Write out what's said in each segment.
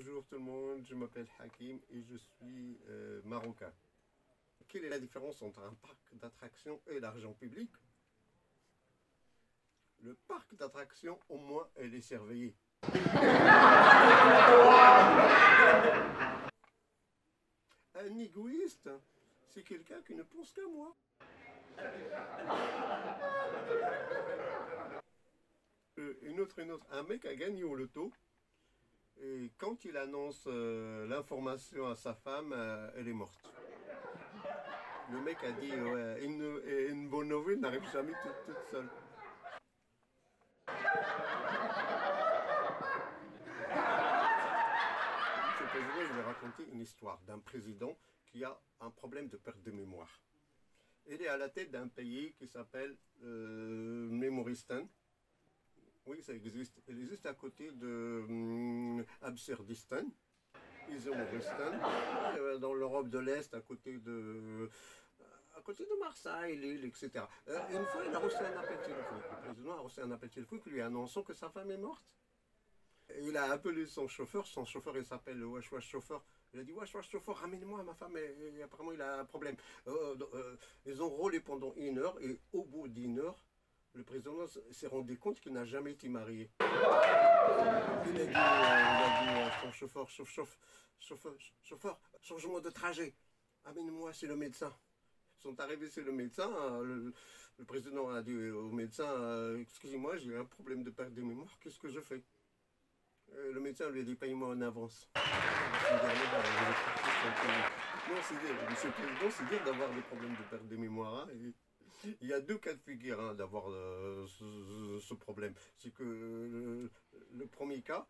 Bonjour tout le monde, je m'appelle Hakim et je suis marocain. Quelle est la différence entre un parc d'attractions et l'argent public? Le parc d'attractions, au moins, elle est surveillée. Un égoïste, c'est quelqu'un qui ne pense qu'à moi. Une autre. Un mec a gagné au loto. Et quand il annonce l'information à sa femme, elle est morte. Le mec a dit, ouais, une bonne nouvelle n'arrive jamais toute seule. Je vais raconter une histoire d'un président qui a un problème de perte de mémoire. Il est à la tête d'un pays qui s'appelle Mémoristan. Oui, ça existe. Il est juste à côté de Absurdistan. Izomoristan, dans l'Europe de l'Est, à côté de Marseille, Lille, etc. Une fois, il a reçu un appel téléphonique. Le président a reçu un appel téléphonique lui annonçant que sa femme est morte. Et il a appelé son chauffeur il s'appelle Wesh chauffeur. Il a dit Wesh chauffeur, ramène-moi ma femme, et apparemment il a un problème. Ils ont roulé pendant 1 heure et au bout d'1 heure, le président s'est rendu compte qu'il n'a jamais été marié. Il a dit son chauffeur, chauffeur, changement de trajet. Amène-moi chez le médecin. Ils sont arrivés chez le médecin. Le président a dit au médecin, excusez-moi, j'ai un problème de perte de mémoire, qu'est-ce que je fais? Le médecin lui a dit, paye-moi en avance. Non, monsieur le président, c'est dur d'avoir des problèmes de perte de mémoire. Hein, il y a 2 cas de figure d'avoir ce problème. C'est que le premier cas,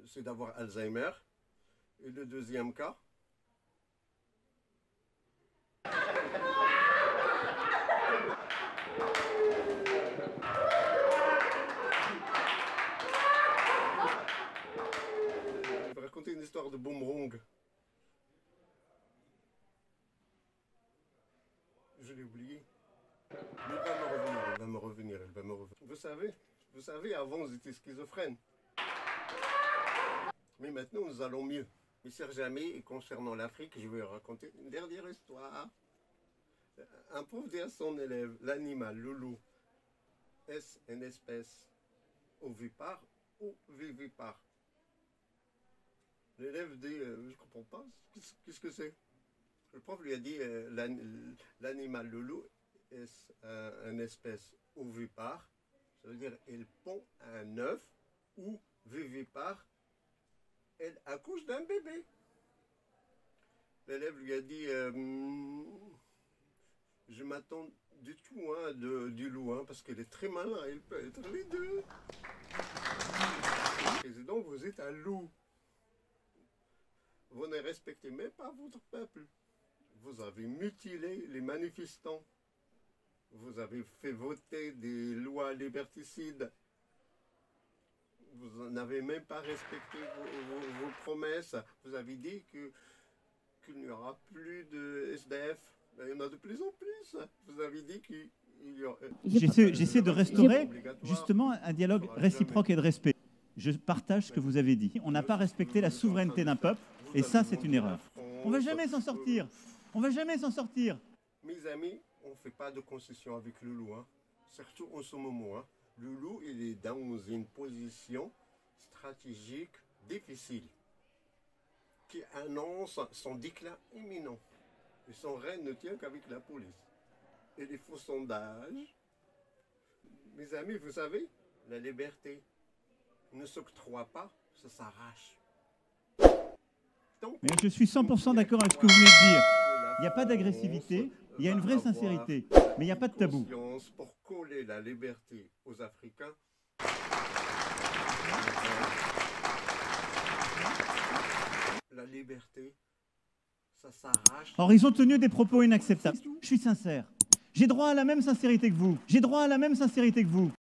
c'est d'avoir Alzheimer. Et le deuxième cas, je vais raconter une histoire de boomerang. Je l'ai oublié. Mais elle va me revenir. Vous savez, avant, vous étiez schizophrène. Mais maintenant, nous allons mieux. Mais cher jamais, et concernant l'Afrique, je vais raconter une dernière histoire. Un prof dit à son élève, l'animal, le loup, est-ce une espèce ovipare ou vivipare? L'élève dit, je comprends pas, qu'est-ce que c'est? Le prof lui a dit, l'animal, le loup, est-ce une espèce ovipare? Ça veut dire, elle pond un œuf, ou vivipare, elle accouche d'un bébé. L'élève lui a dit, je m'attends du tout du loup, parce qu'elle est très malin, elle peut être les deux. Président, vous êtes un loup. Vous ne respectez même pas votre peuple. Vous avez mutilé les manifestants. Vous avez fait voter des lois liberticides. Vous n'avez même pas respecté vos promesses. Vous avez dit qu'il n'y aura plus de SDF. Il y en a de plus en plus. Vous avez dit qu'il y aura... J'essaie de restaurer justement un dialogue réciproque et de respect. Je partage ce que vous avez dit. On n'a pas respecté la souveraineté d'un peuple et ça, c'est une erreur. On ne va jamais s'en sortir. On ne va jamais s'en sortir. Mes amis, on ne fait pas de concession avec le loup. Surtout en ce moment. Le loup, il est dans une position stratégique difficile qui annonce son déclin imminent. Et son règne ne tient qu'avec la police. Et les faux sondages. Mes amis, vous savez, la liberté ne s'octroie pas, ça s'arrache. Mais je suis 100% d'accord avec ce que vous venez de dire. Il n'y a pas d'agressivité, il y a une vraie sincérité, mais il n'y a pas de tabou. Pour coller la liberté aux Africains. La liberté, ça s'arrache. Or, ils ont tenu des propos inacceptables. Je suis sincère. J'ai droit à la même sincérité que vous. J'ai droit à la même sincérité que vous.